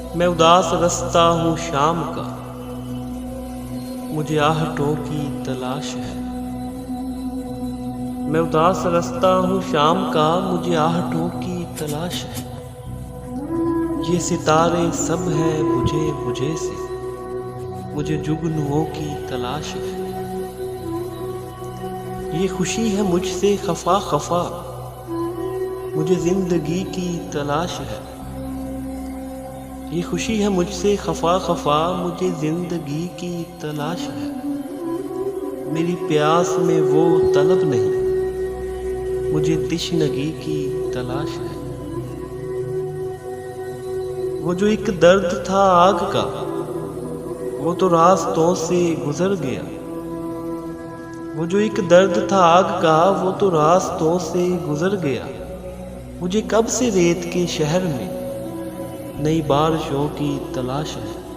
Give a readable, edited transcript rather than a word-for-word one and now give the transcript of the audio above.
मैं उदास रास्ता हूँ शाम का, मुझे आहटों की तलाश है। मैं उदास रास्ता हूँ शाम का, मुझे आहटों की तलाश है। ये सितारे सब हैं बुझे बुझे से, मुझे जुगनुओं की तलाश है। ये खुशी है मुझसे खफा खफा, मुझे जिंदगी की तलाश है। ये खुशी है मुझसे खफा खफा, मुझे जिंदगी की तलाश है। मेरी प्यास में वो तलब नहीं, मुझे तिश्नगी की तलाश है। वो जो एक दर्द था आग का, वो तो रास्तों से गुजर गया। वो जो एक दर्द था आग का, वो तो रास्तों से गुजर गया। मुझे कब से रेत के शहर में नई बारिशों की तलाश है।